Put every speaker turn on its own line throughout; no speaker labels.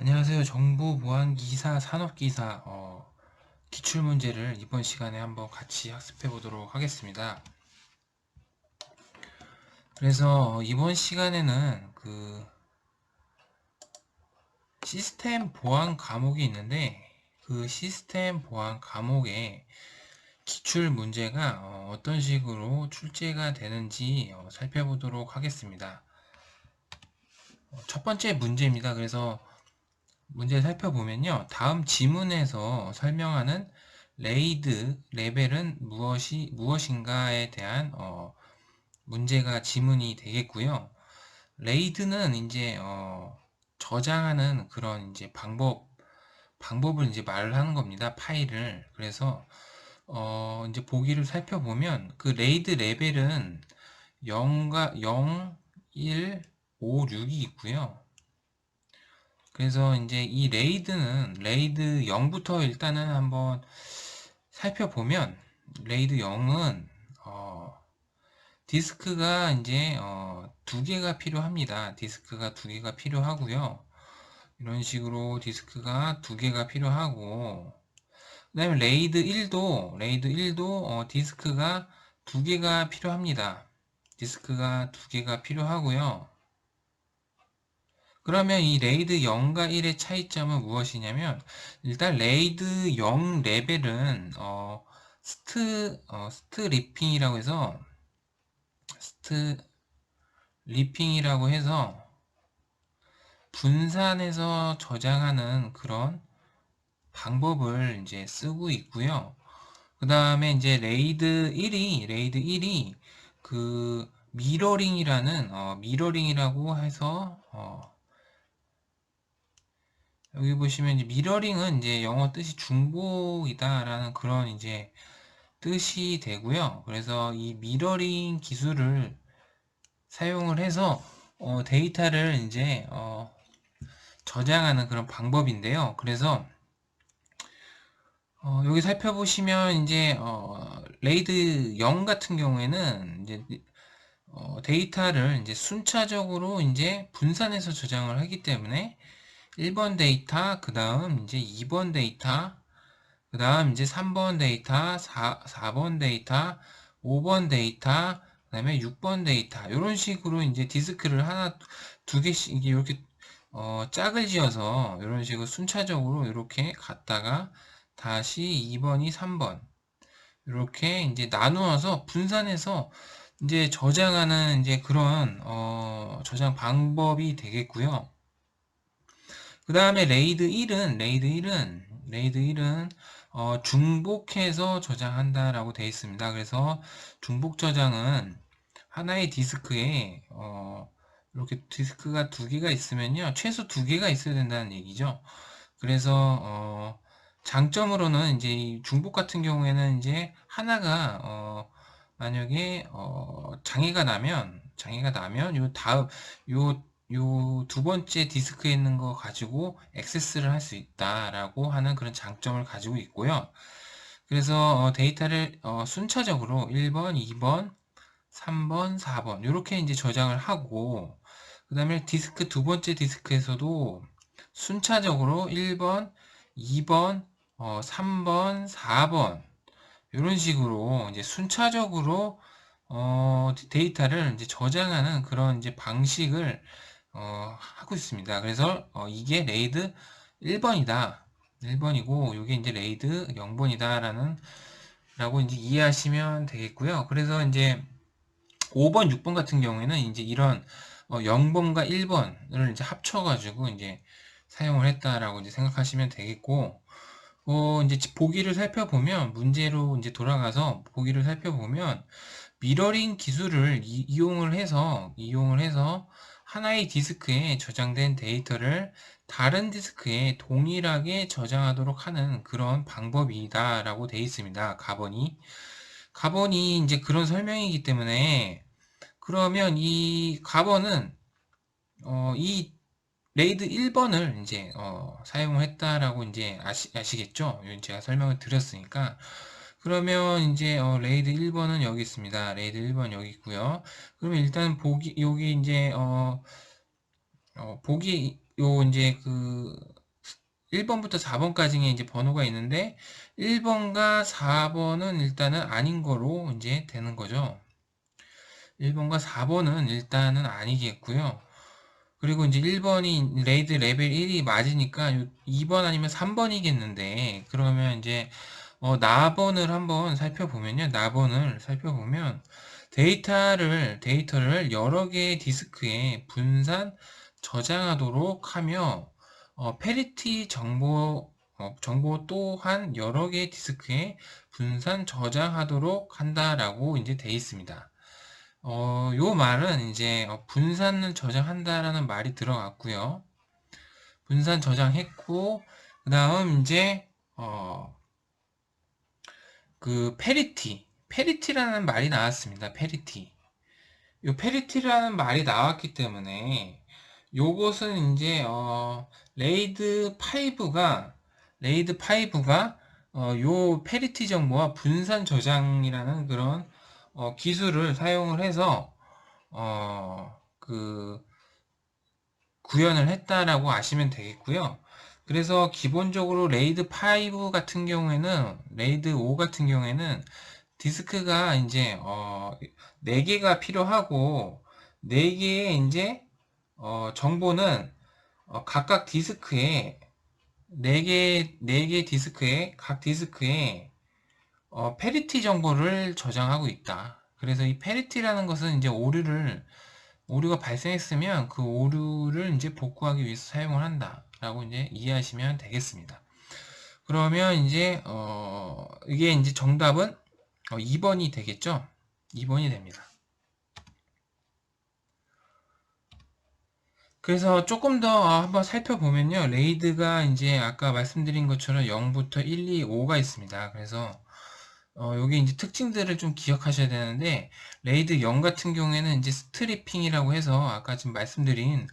안녕하세요. 정보보안기사, 산업기사 기출문제를 이번 시간에 한번 같이 학습해 보도록 하겠습니다. 그래서 이번 시간에는 그 시스템 보안 과목이 있는데 그 시스템 보안 과목의 기출 문제가 어떤 식으로 출제가 되는지 살펴보도록 하겠습니다. 첫 번째 문제입니다. 그래서 문제 살펴보면요. 다음 지문에서 설명하는 레이드 레벨은 무엇인가에 대한 문제가 지문이 되겠고요. 레이드는 이제 저장하는 그런 이제 방법을 이제 말을 하는 겁니다. 파일을. 그래서 이제 보기를 살펴보면 그 레이드 레벨은 0과 0, 1, 5, 6이 있고요. 그래서 이제 이 레이드 0부터 일단은 한번 살펴보면 레이드 0은 디스크가 이제 두 개가 필요합니다. 디스크가 두 개가 필요하고요. 이런 식으로 디스크가 두 개가 필요하고 그다음에 레이드 1도 디스크가 두 개가 필요합니다. 디스크가 두 개가 필요하고요. 그러면 이 레이드 0과 1의 차이점은 무엇이냐면 일단 레이드 0 레벨은 스트리핑이라고 해서 스트리핑이라고 해서 분산해서 저장하는 그런 방법을 이제 쓰고 있고요. 그 다음에 이제 레이드 1이 그 미러링이라고 해서 여기 보시면 이제 미러링은 이제 영어 뜻이 중복이다라는 그런 이제 뜻이 되고요. 그래서 이 미러링 기술을 사용을 해서 데이터를 이제 저장하는 그런 방법인데요. 그래서 여기 살펴보시면 이제 레이드 0 같은 경우에는 이제 데이터를 이제 순차적으로 이제 분산해서 저장을 하기 때문에 1번 데이터, 그 다음 이제 2번 데이터, 그 다음 이제 3번 데이터, 4번 데이터, 5번 데이터, 그 다음에 6번 데이터, 이런 식으로 이제 디스크를 하나, 두 개씩 이렇게, 짝을 지어서 이런 식으로 순차적으로 이렇게 갔다가 다시 2번이 3번, 이렇게 이제 나누어서 분산해서 이제 저장하는 이제 그런, 저장 방법이 되겠고요. 그 다음에 레이드 1은 중복해서 저장한다라고 되어 있습니다. 그래서 중복 저장은 하나의 디스크에 이렇게 디스크가 두 개가 있으면요, 최소 두 개가 있어야 된다는 얘기죠. 그래서 장점으로는 이제 이 중복 같은 경우에는 이제 하나가 만약에 장애가 나면 요 두 번째 디스크에 있는 거 가지고 액세스를 할 수 있다라고 하는 그런 장점을 가지고 있고요. 그래서 데이터를 순차적으로 1번, 2번, 3번, 4번 이렇게 이제 저장을 하고 그 다음에 두 번째 디스크에서도 순차적으로 1번, 2번, 3번, 4번 이런 식으로 이제 순차적으로 데이터를 이제 저장하는 그런 이제 방식을 하고 있습니다. 그래서 이게 레이드 1번이다. 1번이고 이게 이제 레이드 0번이다라는 라고 이제 이해하시면 되겠고요. 그래서 이제 5번, 6번 같은 경우에는 이제 이런 0번과 1번을 이제 합쳐가지고 이제 사용을 했다라고 이제 생각하시면 되겠고, 이제 보기를 살펴보면 문제로 이제 돌아가서 보기를 살펴보면 미러링 기술을 이용을 해서 하나의 디스크에 저장된 데이터를 다른 디스크에 동일하게 저장하도록 하는 그런 방법이다라고 되어 있습니다. 가번이 이제 그런 설명이기 때문에 그러면 이 가번은 이 레이드 1번을 이제 사용을 했다라고 이제 아시겠죠? 제가 설명을 드렸으니까 그러면 이제 레이드 1번은 여기 있습니다. 레이드 1번 여기 있고요. 그러면 일단 보기 여기 이제 보기 요 이제 그 1번부터 4번까지의 이제 번호가 있는데 1번과 4번은 일단은 아닌 거로 이제 되는 거죠. 1번과 4번은 일단은 아니겠고요. 그리고 이제 1번이 레이드 레벨 1이 맞으니까 2번 아니면 3번이겠는데 그러면 이제 나번을 한번 살펴보면요. 나번을 살펴보면 데이터를 여러 개의 디스크에 분산 저장하도록 하며 페리티 정보 또한 여러 개의 디스크에 분산 저장하도록 한다라고 이제 돼 있습니다. 요 말은 이제 분산을 저장한다라는 말이 들어갔고요. 분산 저장했고 그 다음 이제 그 페리티라는 말이 나왔습니다. 페리티. 요 페리티라는 말이 나왔기 때문에 요것은 이제 레이드 5가 요 페리티 정보와 분산 저장이라는 그런 기술을 사용을 해서 그 구현을 했다라고 아시면 되겠고요. 그래서 기본적으로 레이드 5 같은 경우에는 디스크가 이제 4개가 필요하고 4개의 이제 정보는 각각 디스크에 4개 디스크에 각 디스크에 페리티 정보를 저장하고 있다. 그래서 이 페리티라는 것은 이제 오류가 발생했으면 그 오류를 이제 복구하기 위해서 사용을 한다라고 이제 이해하시면 되겠습니다. 그러면 이제 이게 이제 정답은 2번이 되겠죠? 2번이 됩니다. 그래서 조금 더 한번 살펴보면요. 레이드가 이제 아까 말씀드린 것처럼 0부터 1, 2, 5가 있습니다. 그래서 여기 이제 특징들을 좀 기억하셔야 되는데 레이드 0 같은 경우에는 이제 스트리핑이라고 해서 아까 지금 말씀드린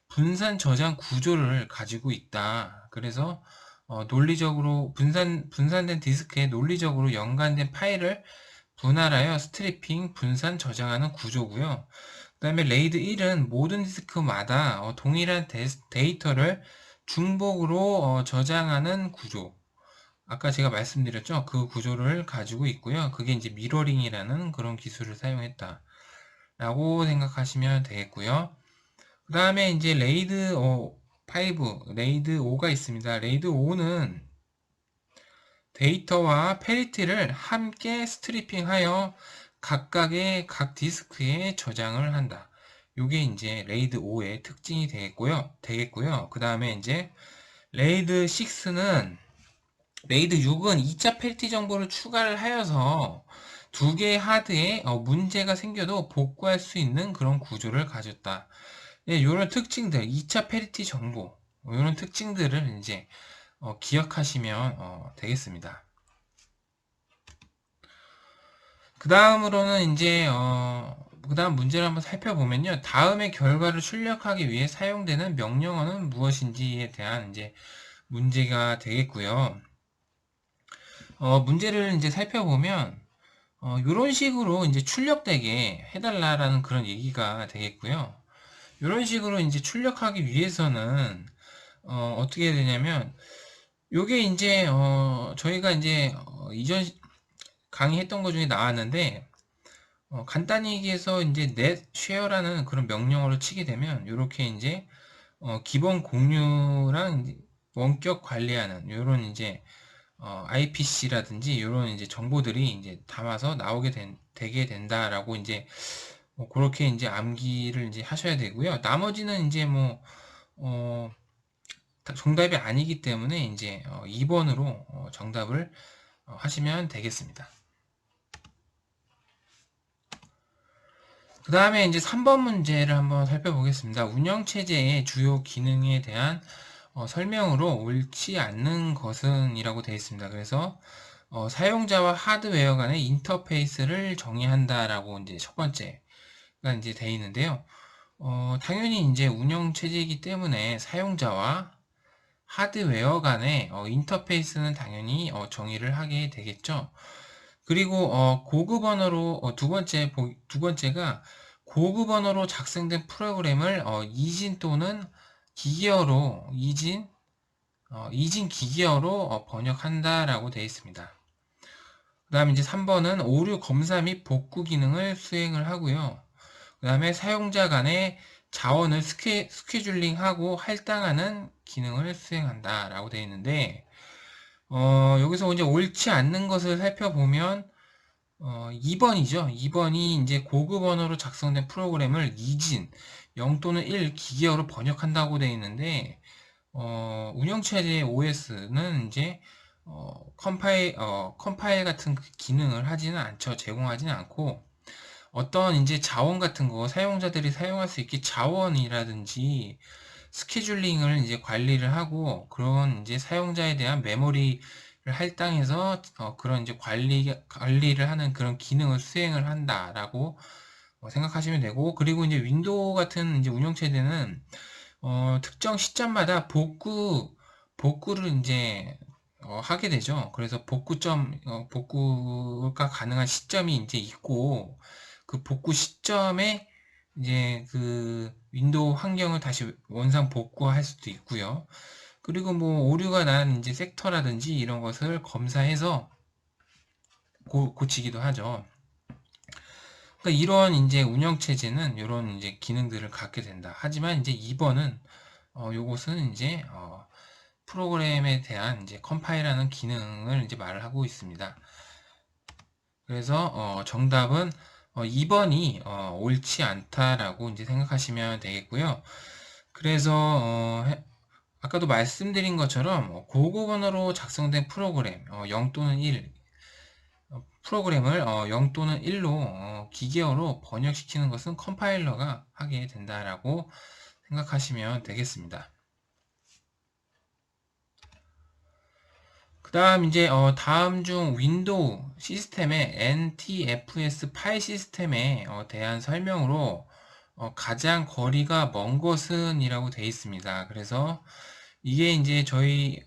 분산 저장 구조를 가지고 있다. 그래서 논리적으로 분산된 디스크에 논리적으로 연관된 파일을 분할하여 스트리핑, 분산 저장하는 구조고요. 그 다음에 레이드 1은 모든 디스크마다 동일한 데이터를 중복으로 저장하는 구조. 아까 제가 말씀드렸죠? 그 구조를 가지고 있고요. 그게 이제 미러링이라는 그런 기술을 사용했다. 라고 생각하시면 되겠고요. 그 다음에 이제 레이드 5, 레이드 5가 있습니다. 레이드 5는 데이터와 페리티를 함께 스트리핑하여 각각의 각 디스크에 저장을 한다. 이게 이제 레이드 5의 특징이 되겠고요. 그 다음에 이제 레이드 6은 2차 페리티 정보를 추가를 하여서 두 개의 하드에 문제가 생겨도 복구할 수 있는 그런 구조를 가졌다. 네, 이런 특징들, 2차 페리티 정보, 이런 특징들을 이제 기억하시면 되겠습니다. 그 다음으로는 이제 그 다음 문제를 한번 살펴보면요. 다음의 결과를 출력하기 위해 사용되는 명령어는 무엇인지에 대한 이제 문제가 되겠고요. 문제를 이제 살펴보면 이런 식으로 이제 출력되게 해달라라는 그런 얘기가 되겠고요. 이런 식으로 이제 출력하기 위해서는 어떻게 해야 되냐면 요게 이제 저희가 이제 이전 강의했던 것 중에 나왔는데 간단히 얘기해서 이제 net share라는 그런 명령어를 치게 되면 이렇게 이제 기본 공유랑 원격 관리하는 이런 이제 IPC라든지 이런 이제 정보들이 이제 담아서 되게 된다라고 이제 그렇게 이제 암기를 이제 하셔야 되고요. 나머지는 이제 뭐 정답이 아니기 때문에 이제 2번으로 정답을 하시면 되겠습니다. 그 다음에 이제 3번 문제를 한번 살펴보겠습니다. 운영체제의 주요 기능에 대한 설명으로 옳지 않는 것은 이라고 되어 있습니다. 그래서 사용자와 하드웨어 간의 인터페이스를 정의한다라고 이제 첫 번째가 이제 되어 있는데요. 당연히 이제 운영체제이기 때문에 사용자와 하드웨어 간의 인터페이스는 당연히 정의를 하게 되겠죠. 그리고 고급 언어로 두 번째가 고급 언어로 작성된 프로그램을 이진 또는 기기어로 이진 기기어로 번역한다라고 되어 있습니다. 그 다음에 이제 3번은 오류 검사 및 복구 기능을 수행을 하고요. 그 다음에 사용자 간의 자원을 스케줄링하고 할당하는 기능을 수행한다 라고 되어 있는데, 여기서 이제 옳지 않는 것을 살펴보면 2번이죠. 2번이 이제 고급 언어로 작성된 프로그램을 이진 0 또는 1 기계어로 번역한다고 되어 있는데, 운영체제 OS는 이제 컴파일 같은 그 기능을 하지는 않죠. 제공하지는 않고, 어떤 이제 자원 같은 거 사용자들이 사용할 수 있게 자원이라든지 스케줄링을 이제 관리를 하고, 그런 이제 사용자에 대한 메모리를 할당해서 그런 이제 관리를 하는 그런 기능을 수행을 한다라고 생각하시면 되고, 그리고 이제 윈도우 같은 이제 운영체제는 특정 시점마다 복구를 이제 하게 되죠. 그래서 복구가 가능한 시점이 이제 있고, 그 복구 시점에 이제 그 윈도우 환경을 다시 원상 복구할 수도 있고요. 그리고 뭐 오류가 난 이제 섹터라든지 이런 것을 검사해서 고치기도 하죠. 그러니까 이런 이제 운영 체제는 이런 이제 기능들을 갖게 된다. 하지만 이제 2번은 요것은 이제 프로그램에 대한 이제 컴파일하는 기능을 이제 말을 하고 있습니다. 그래서 정답은 2번이 옳지 않다라고 이제 생각하시면 되겠고요. 그래서 아까도 말씀드린 것처럼 고급 언어로 작성된 프로그램 0 또는 1 프로그램을 0 또는 1로 기계어로 번역시키는 것은 컴파일러가 하게 된다라고 생각하시면 되겠습니다. 그 다음 이제 다음 중 윈도우 시스템의 NTFS 파일 시스템에 대한 설명으로 가장 거리가 먼 것은 이라고 되어 있습니다. 그래서 이게 이제 저희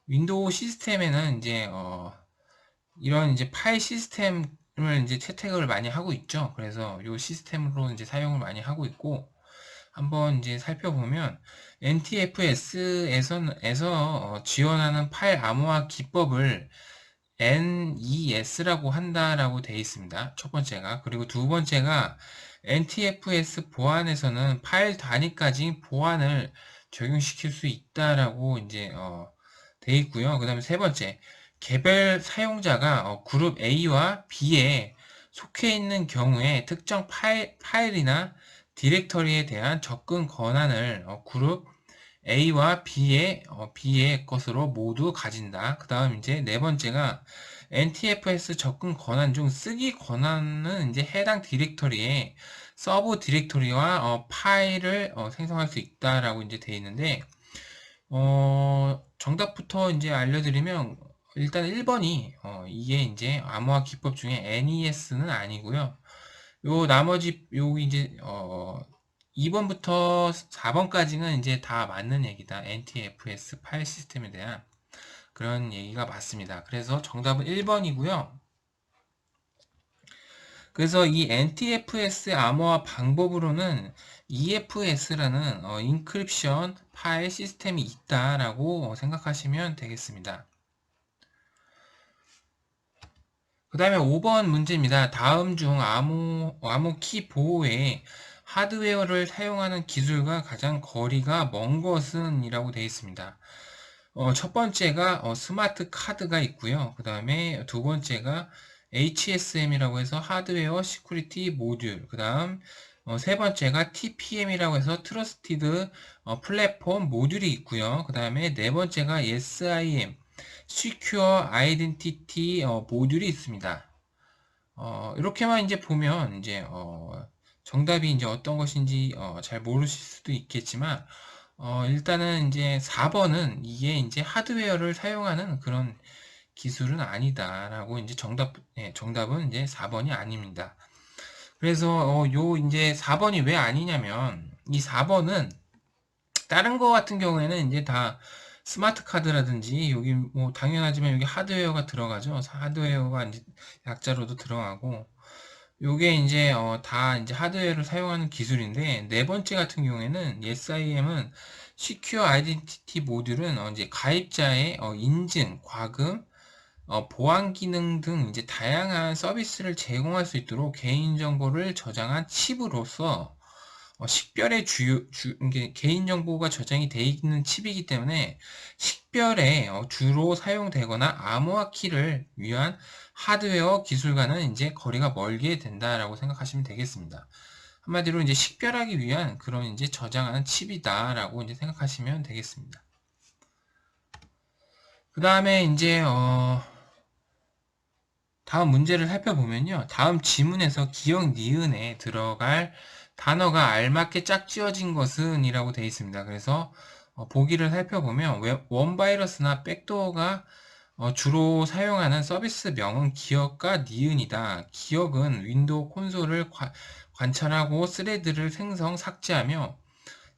윈도우 시스템에는 이제 이런 이제 파일 시스템을 이제 채택을 많이 하고 있죠. 그래서 이 시스템으로 이제 사용을 많이 하고 있고, 한번 이제 살펴보면 NTFS에서 지원하는 파일 암호화 기법을 NES라고 한다라고 되어 있습니다. 첫 번째가. 그리고 두 번째가 NTFS 보안에서는 파일 단위까지 보안을 적용시킬 수 있다라고 이제 되어 있고요. 그 다음에 세 번째, 개별 사용자가 그룹 A와 B에 속해 있는 경우에 특정 파일이나 디렉터리에 대한 접근 권한을 그룹 A와 B의 것으로 모두 가진다. 그 다음 이제 네 번째가 NTFS 접근 권한 중 쓰기 권한은 이제 해당 디렉터리에 서브 디렉터리와 파일을 생성할 수 있다라고 이제 되어 있는데, 정답부터 이제 알려드리면 일단 1번이 이게 이제 암호화 기법 중에 NES는 아니고요. 요 나머지 요 이제 2번부터 4번까지는 이제 다 맞는 얘기다. NTFS 파일 시스템에 대한 그런 얘기가 맞습니다. 그래서 정답은 1번이고요. 그래서 이 NTFS 암호화 방법으로는 EFS라는 인크립션 파일 시스템이 있다라고 생각하시면 되겠습니다. 그 다음에 5번 문제입니다. 다음 중 암호키 보호에 하드웨어를 사용하는 기술과 가장 거리가 먼 것은 이라고 되어 있습니다. 첫 번째가 스마트 카드가 있고요. 그 다음에 두 번째가 HSM이라고 해서 하드웨어 시큐리티 모듈. 그 다음 세 번째가 TPM이라고 해서 트러스티드 플랫폼 모듈이 있고요. 그 다음에 네 번째가 SIM Secure Identity 모듈이 있습니다. 이렇게만 이제 보면 이제 정답이 이제 어떤 것인지 잘 모르실 수도 있겠지만, 일단은 이제 4번은 이게 이제 하드웨어를 사용하는 그런 기술은 아니다라고 이제 정답은 이제 4번이 아닙니다. 그래서 요 이제 4번이 왜 아니냐면, 이 4번은 다른 거 같은 경우에는 이제 다 스마트 카드라든지 여기 뭐 당연하지만 여기 하드웨어가 들어가죠. 하드웨어가 이제 약자로도 들어가고, 요게 이제 다 이제 하드웨어를 사용하는 기술인데, 네 번째 같은 경우에는 SIM은 Secure Identity 모듈은 이제 가입자의 인증, 과금, 보안 기능 등 이제 다양한 서비스를 제공할 수 있도록 개인정보를 저장한 칩으로서 식별의 이게 개인정보가 저장이 되어 있는 칩이기 때문에 식별에 주로 사용되거나 암호화키를 위한 하드웨어 기술과는 이제 거리가 멀게 된다라고 생각하시면 되겠습니다. 한마디로 이제 식별하기 위한 그런 이제 저장하는 칩이다라고 이제 생각하시면 되겠습니다. 그 다음에 이제 다음 문제를 살펴보면요. 다음 지문에서 기억 니은에 들어갈 단어가 알맞게 짝지어진 것은 이라고 되어 있습니다. 그래서 보기를 살펴보면 원바이러스나 백도어가 주로 사용하는 서비스명은 기억과 니은이다. 기억은 윈도우 콘솔을 관찰하고 스레드를 생성, 삭제하며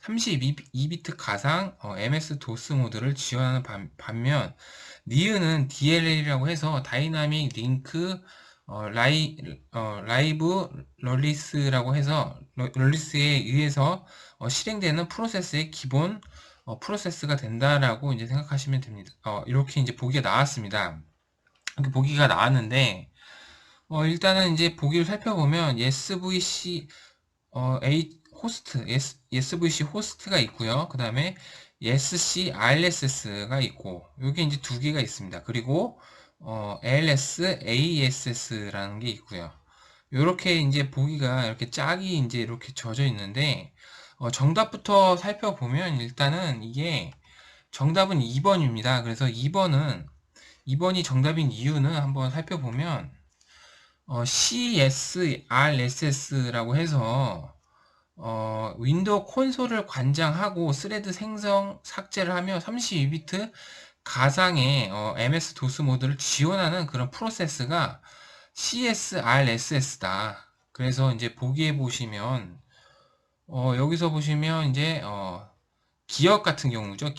32비트 가상 MS-DOS 모드를 지원하는 반면 니은은 DLL이라고 해서 다이나믹 링크 라이브 럴리스라고 해서 럴리스에 의해서 실행되는 프로세스의 기본 프로세스가 된다라고 이제 생각하시면 됩니다. 이렇게 이제 보기가 나왔습니다. 이렇게 보기가 나왔는데 일단은 이제 보기를 살펴보면 SVC SVC 호스트가 있고요. 그 다음에 SC RSS가 있고, 요게 이제 두 개가 있습니다. 그리고 LS ASS라는 게 있고요. 요렇게 이제 보기가 이렇게 짝이 이제 이렇게 져져 있는데, 정답부터 살펴보면 일단은 이게 정답은 2번입니다. 그래서 2번이 정답인 이유는 한번 살펴보면 CSRSS라고 해서 윈도우 콘솔을 관장하고 스레드 생성 삭제를 하며 32비트 가상의 MS-DOS 모드를 지원하는 그런 프로세스가 CSRSS다. 그래서 이제 보기에 보시면 여기서 보시면 이제 기억 같은 경우죠.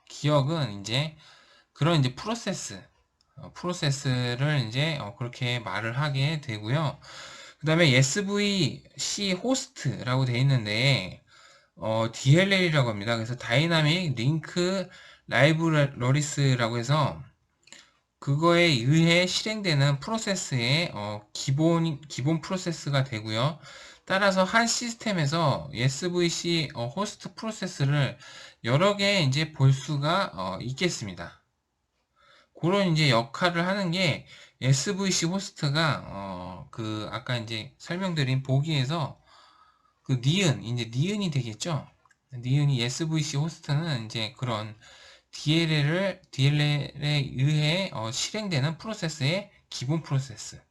기억은 이제 그런 이제 프로세스를 이제 그렇게 말을 하게 되고요. 그 다음에 SVC 호스트라고 되어 있는데 DLL이라고 합니다. 그래서 다이나믹 링크 라이브러리스라고 해서 그거에 의해 실행되는 프로세스의 기본 프로세스가 되고요. 따라서 한 시스템에서 SVC 호스트 프로세스를 여러 개 이제 볼 수가 있겠습니다. 그런 이제 역할을 하는 게 SVC 호스트가 그 아까 이제 설명드린 보기에서 그 이제 니은이 되겠죠. 니은이 SVC 호스트는 이제 그런 DLL에 의해 실행되는 프로세스의 기본 프로세스가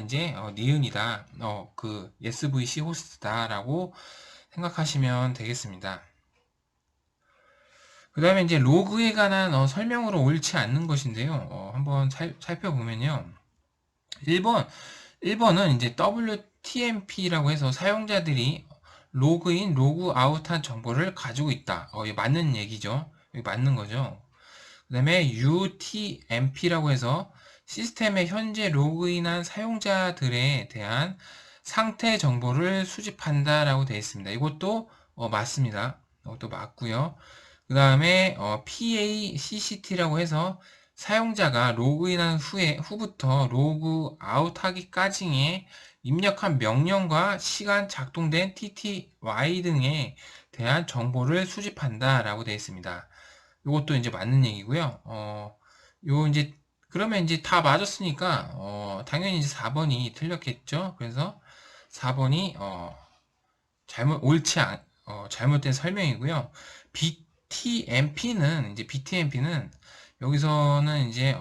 이제 니은이다. 그 SVC 호스트다라고 생각하시면 되겠습니다. 그 다음에 이제 로그에 관한 설명으로 옳지 않는 것인데요. 한번 살펴보면요. 1번은 이제 WTMP라고 해서 사용자들이 로그인, 로그아웃한 정보를 가지고 있다. 이게 맞는 얘기죠. 이게 맞는 거죠. 그 다음에 UTMP라고 해서 시스템에 현재 로그인한 사용자들에 대한 상태 정보를 수집한다라고 되어 있습니다. 이것도 맞습니다. 이것도 맞고요. 그 다음에 PACCT라고 해서 사용자가 로그인한 후부터 로그아웃하기까지의 입력한 명령과 시간 작동된 TTY 등에 대한 정보를 수집한다라고 되어 있습니다. 이것도 이제 맞는 얘기고요. 요 이제 그러면 이제 다 맞았으니까 당연히 이제 4번이 틀렸겠죠. 그래서 4번이 잘못된 설명이고요. BTMP는 여기서는 이제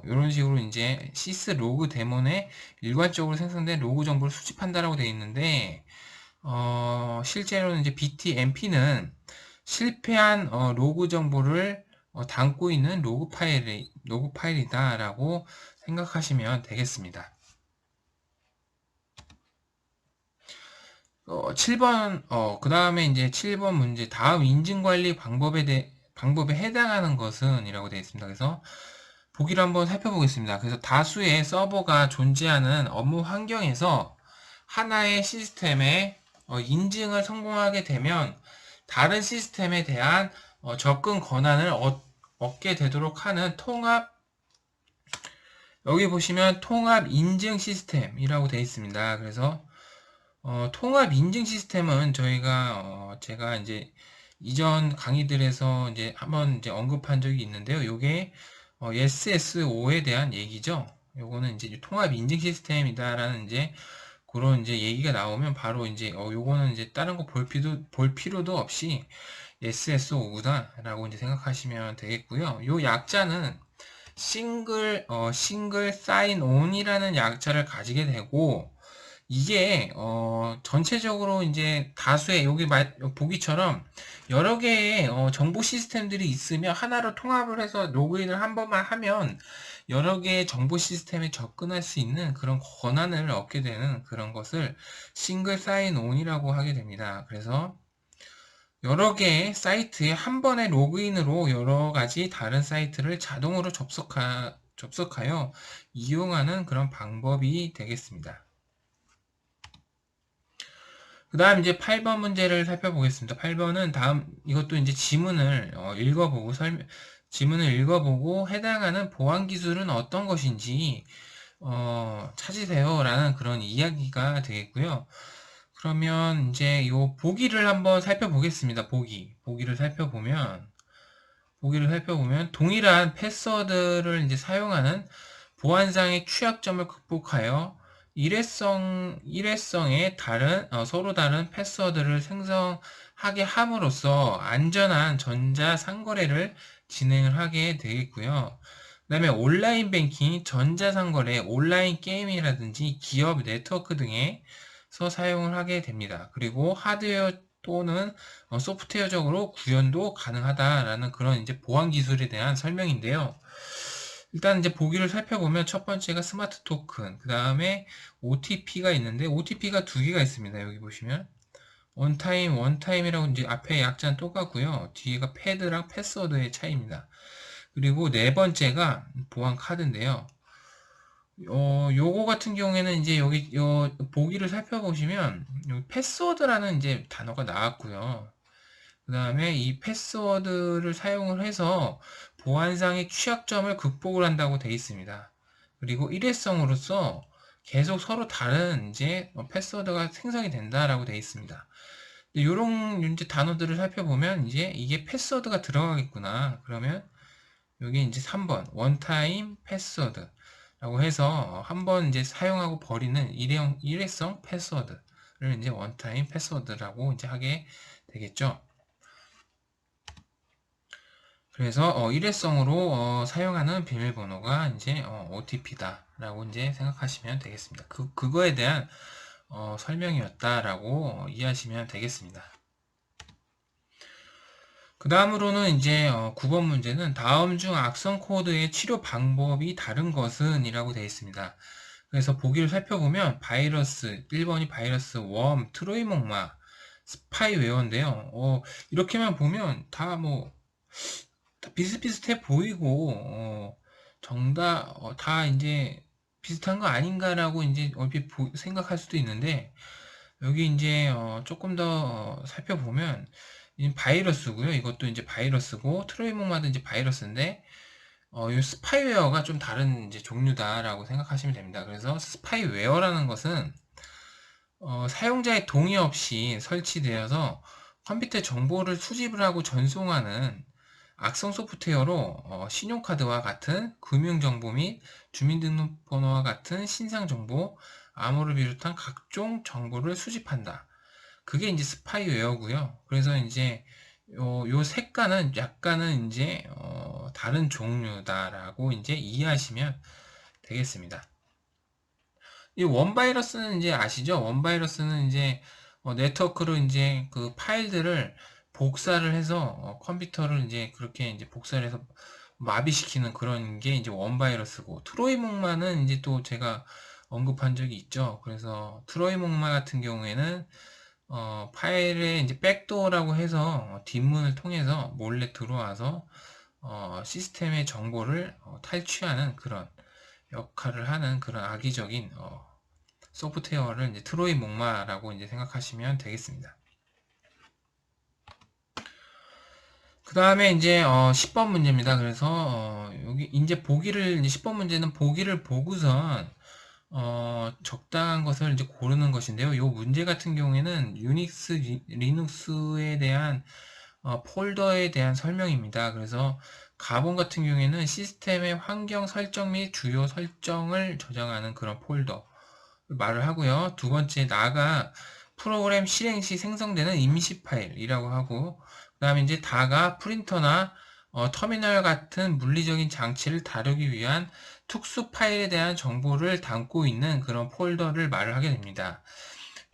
이런 식으로 이제 시스 로그 데몬에 일괄적으로 생성된 로그 정보를 수집한다라고 되어 있는데 실제로는 이제 BTMP는 실패한 로그 정보를 담고 있는 로그 파일이다라고 생각하시면 되겠습니다. 7번, 그 다음에 이제 7번 문제, 다음 인증관리 방법에 해당하는 것은 이라고 되어 있습니다. 그래서 보기를 한번 살펴보겠습니다. 그래서 다수의 서버가 존재하는 업무 환경에서 하나의 시스템의 인증을 성공하게 되면 다른 시스템에 대한 접근 권한을 얻게 되도록 하는 여기 보시면 통합 인증 시스템이라고 되어 있습니다. 그래서 통합 인증 시스템은 제가 이제 이전 강의들에서 이제 한번 이제 언급한 적이 있는데요. 요게 SSO에 대한 얘기죠. 요거는 이제 통합 인증 시스템이다라는 이제 그런 이제 얘기가 나오면 바로 이제 요거는 이제 다른 거 볼 필요도 없이 SSO구나라고 이제 생각하시면 되겠고요. 요 약자는 싱글 사인 온이라는 약자를 가지게 되고, 이게 전체적으로 이제 다수의 여기 보기처럼 여러 개의 정보 시스템들이 있으면 하나로 통합을 해서 로그인을 한 번만 하면 여러 개의 정보 시스템에 접근할 수 있는 그런 권한을 얻게 되는 그런 것을 싱글 사인 온이라고 하게 됩니다. 그래서 여러 개의 사이트에 한 번의 로그인으로 여러 가지 다른 사이트를 자동으로 접속하여 이용하는 그런 방법이 되겠습니다. 그 다음 이제 8번 문제를 살펴보겠습니다. 8번은 이것도 이제 지문을 읽어보고 해당하는 보안 기술은 어떤 것인지, 찾으세요. 라는 그런 이야기가 되겠고요. 그러면 이제 요 보기를 한번 살펴보겠습니다. 보기를 살펴보면 동일한 패스워드를 이제 사용하는 보안상의 취약점을 극복하여 일회성의 서로 다른 패스워드를 생성하게 함으로써 안전한 전자상거래를 진행을 하게 되겠고요. 그 다음에 온라인 뱅킹, 전자상거래, 온라인 게임이라든지 기업 네트워크 등에서 사용을 하게 됩니다. 그리고 하드웨어 또는 소프트웨어적으로 구현도 가능하다라는 그런 이제 보안 기술에 대한 설명인데요. 일단 이제 보기를 살펴보면 첫 번째가 스마트 토큰, 그 다음에 OTP가 있는데 OTP가 두 개가 있습니다. 여기 보시면 원타임이라고 이제 앞에 약자는 똑같고요. 뒤에가 패드랑 패스워드의 차이입니다. 그리고 네 번째가 보안 카드인데요. 요거 같은 경우에는 이제 여기 보기를 살펴보시면 여기 패스워드라는 이제 단어가 나왔고요. 그 다음에 이 패스워드를 사용을 해서 보안상의 취약점을 극복을 한다고 되어 있습니다. 그리고 일회성으로서 계속 서로 다른 이제 패스워드가 생성이 된다라고 되어 있습니다. 이런 이제 단어들을 살펴보면 이제 이게 패스워드가 들어가겠구나. 그러면 여기 이제 3번 원타임 패스워드라고 해서 한번 이제 사용하고 버리는 일회성 패스워드를 이제 원타임 패스워드라고 이제 하게 되겠죠. 그래서 일회성으로 사용하는 비밀번호가 이제 OTP다라고 이제 생각하시면 되겠습니다. 그거에 대한 설명이었다라고 이해하시면 되겠습니다. 그 다음으로는 이제 9번 문제는 다음 중 악성 코드의 치료 방법이 다른 것은 이라고 되어 있습니다. 그래서 보기를 살펴보면 1번이 바이러스, 웜, 트로이 목마, 스파이웨어인데요. 이렇게만 보면 다 비슷비슷해 보이고, 다 이제 비슷한 거 아닌가라고 이제 얼핏 생각할 수도 있는데, 여기 이제 조금 더 살펴보면 이 바이러스고요. 이것도 이제 바이러스고 트로이목마도 이제 바이러스인데 이 스파이웨어가 좀 다른 이제 종류다라고 생각하시면 됩니다. 그래서 스파이웨어라는 것은 사용자의 동의 없이 설치되어서 컴퓨터 정보를 수집을 하고 전송하는 악성 소프트웨어로 신용카드와 같은 금융정보 및 주민등록번호와 같은 신상정보, 암호를 비롯한 각종 정보를 수집한다. 그게 이제 스파이웨어고요. 그래서 이제 요 색깔은 약간은 이제 다른 종류다라고 이제 이해하시면 되겠습니다. 이 원바이러스는 이제 아시죠? 원바이러스는 이제 네트워크로 이제 그 파일들을 복사를 해서 컴퓨터를 이제 그렇게 이제 복사를 해서 마비시키는 그런 게 이제 원바이러스고, 트로이목마는 이제 또 제가 언급한 적이 있죠. 그래서 트로이목마 같은 경우에는 파일에 이제 백도어라고 해서 뒷문을 통해서 몰래 들어와서 시스템의 정보를 탈취하는 그런 역할을 하는 그런 악의적인 소프트웨어를 이제 트로이 목마라고 이제 생각하시면 되겠습니다. 그 다음에 이제 10번 문제입니다. 그래서 여기 이제 보기를 이제 10번 문제는 보기를 보고선 적당한 것을 이제 고르는 것인데요. 이 문제 같은 경우에는 유닉스, 리눅스에 대한 폴더에 대한 설명입니다. 그래서 가본 같은 경우에는 시스템의 환경 설정 및 주요 설정을 저장하는 그런 폴더 말을 하고요. 두 번째 나가 프로그램 실행 시 생성되는 임시 파일이라고 하고, 그 다음에 이제 다가 프린터나 터미널 같은 물리적인 장치를 다루기 위한 특수 파일에 대한 정보를 담고 있는 그런 폴더를 말을 하게 됩니다.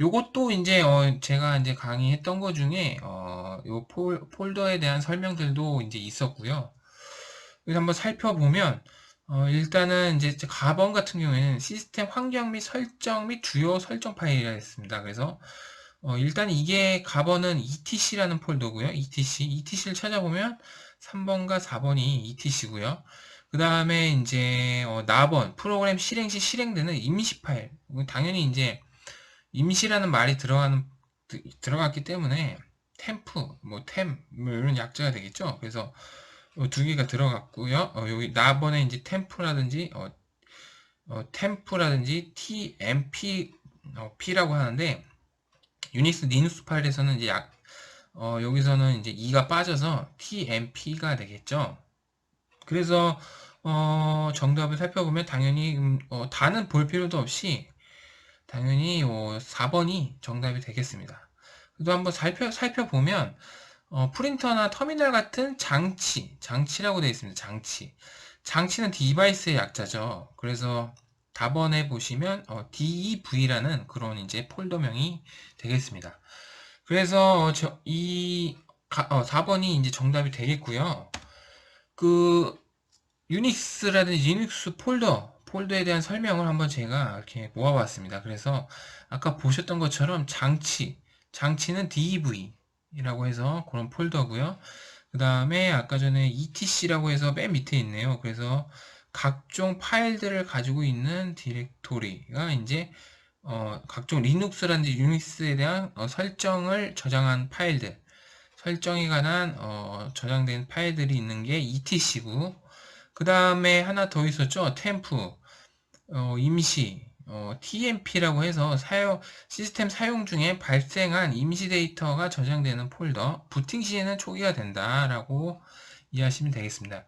요것도 이제 제가 이제 강의했던 것 중에 요 폴더에 대한 설명들도 이제 있었고요. 그래서 한번 살펴보면 일단은 이제 가번 같은 경우에는 시스템 환경 및 설정 및 주요 설정 파일이라 했습니다. 그래서 일단 이게 가번은 etc라는 폴더고요. etc를 찾아보면 3번과 4번이 etc고요. 그 다음에 이제 나번 프로그램 실행 시 실행되는 임시 파일. 당연히 이제 임시라는 말이 들어갔기 때문에 템프, 뭐 템, 뭐 이런 약자가 되겠죠. 그래서 두 개가 들어갔고요. 여기 나번에 이제 템프라든지 tmp p라고 하는데 유닉스 리눅스 파일에서는 이제 여기서는 이제 2가 빠져서 tmp가 되겠죠. 그래서 정답을 살펴보면 당연히 다는 볼 필요도 없이 당연히 4번이 정답이 되겠습니다. 그래도 한번 살펴보면 프린터나 터미널 같은 장치라고 되어 있습니다. 장치는 디바이스의 약자죠. 그래서 답번에 보시면 DEV라는 그런 이제 폴더명이 되겠습니다. 그래서 4번이 이제 정답이 되겠고요. 그 유닉스라든지 리눅스 폴더에 대한 설명을 한번 제가 이렇게 모아봤습니다. 그래서 아까 보셨던 것처럼 장치는 DEV라고 해서 그런 폴더고요. 그 다음에 아까 전에 ETC라고 해서 맨 밑에 있네요. 그래서 각종 파일들을 가지고 있는 디렉토리가 이제 각종 리눅스라든지 유닉스에 대한 설정을 저장한 파일들, 설정에 관한 저장된 파일들이 있는 게 etc고, 그 다음에 하나 더 있었죠. 템프, 임시, tmp라고 해서 시스템 사용 중에 발생한 임시 데이터가 저장되는 폴더, 부팅 시에는 초기화 된다라고 이해하시면 되겠습니다.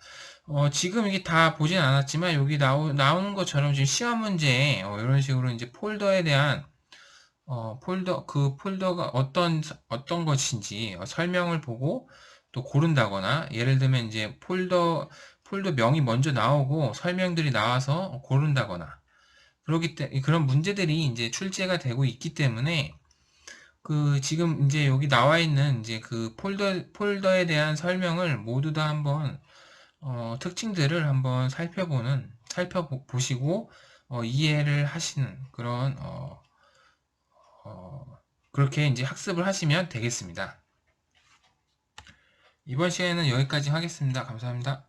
지금 이게 다 보진 않았지만 여기 나오는 것처럼 지금 시험 문제에 이런 식으로 이제 폴더에 대한 그 폴더가 어떤 것인지 설명을 보고 또 고른다거나, 예를 들면 이제 폴더 명이 먼저 나오고 설명들이 나와서 고른다거나, 그런 문제들이 이제 출제가 되고 있기 때문에 지금 이제 여기 나와 있는 이제 그 폴더에 대한 설명을 모두 다 한번 특징들을 한번 살펴보시고 이해를 하시는 그런 그렇게 이제 학습을 하시면 되겠습니다. 이번 시간에는 여기까지 하겠습니다. 감사합니다.